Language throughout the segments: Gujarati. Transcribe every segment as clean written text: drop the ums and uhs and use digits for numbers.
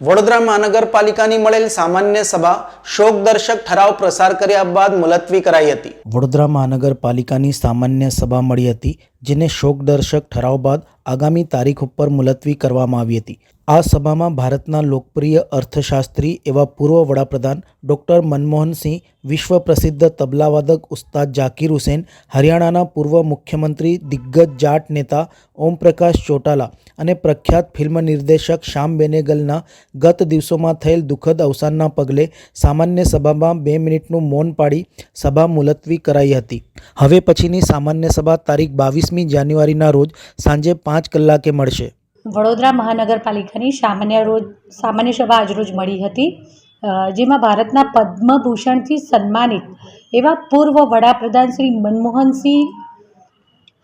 વડોદરા મહાનગરપાલિકાની મળેલ સામાન્ય સભા શોકદર્શક ઠરાવ પ્રસાર કર્યા બાદ મુલતવી કરાઈ હતી। વડોદરા મહાનગરપાલિકાની સામાન્ય સભા મળી હતી, જેને શોકદર્શક ઠરાવ બાદ આગામી તારીખ ઉપર મુલતવી કરવામાં આવી હતી। આ સભામાં ભારતના લોકપ્રિય અર્થશાસ્ત્રી એવા પૂર્વ વડાપ્રધાન ડૉક્ટર મનમોહન સિંહ, વિશ્વ પ્રસિદ્ધ તબલાવાદક ઉસ્તાદ ઝાકિર હુસૈન, હરિયાણાના પૂર્વ મુખ્યમંત્રી દિગ્ગજ જાટ નેતા ઓમપ્રકાશ ચૌટાલા અને પ્રખ્યાત ફિલ્મ નિર્દેશક શ્યામ બેનેગલના ગત દિવસોમાં થયેલ દુઃખદ અવસાનના પગલે સામાન્ય સભામાં 2 મિનિટનું મૌન પાડી સભા મુલતવી કરાઈ હતી। હવે પછીની સામાન્ય સભા તારીખ 22મી જાન્યુઆરીના રોજ સાંજે 5 કલાકે મળશે। વડોદરા મહાનગરપાલિકાની સામાન્ય સભા આજરોજ મળી હતી, જેમાં ભારતના પદ્મભૂષણથી સન્માનિત એવા પૂર્વ વડાપ્રધાન શ્રી મનમોહનસિંહ,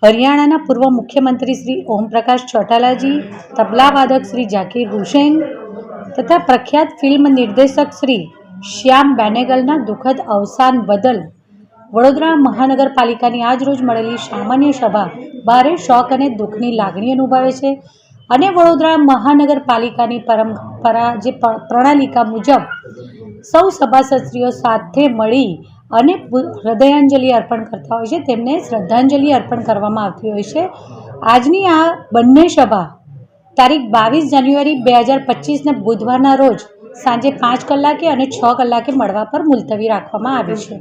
હરિયાણાના પૂર્વ મુખ્યમંત્રી શ્રી ઓમપ્રકાશ ચૌટાલાજી, તબલાવાદક શ્રી ઝાકિર હુસૈન તથા પ્રખ્યાત ફિલ્મ નિર્દેશક શ્રી શ્યામ બેનેગલના દુઃખદ અવસાન બદલ વડોદરા મહાનગરપાલિકાની આજરોજ મળેલી સામાન્ય સભા ભારે શોક અને દુઃખની લાગણી અનુભવે છે અને વડોદરા મહાનગરપાલિકાની પરંપરા જે પ્રણાલિકા મુજબ સૌ સભાસદશ્રીઓ સાથે મળી અને હૃદયાંજલિ અર્પણ કરતા હોય છે, તેમને શ્રદ્ધાંજલિ અર્પણ કરવામાં આવતી હોય છે। આજની આ બંને સભા તારીખ 22 જાન્યુઆરી 2025ને બુધવારના રોજ સાંજે 5 કલાકે અને 6 કલાકે મળવા પર મુલતવી રાખવામાં આવી છે।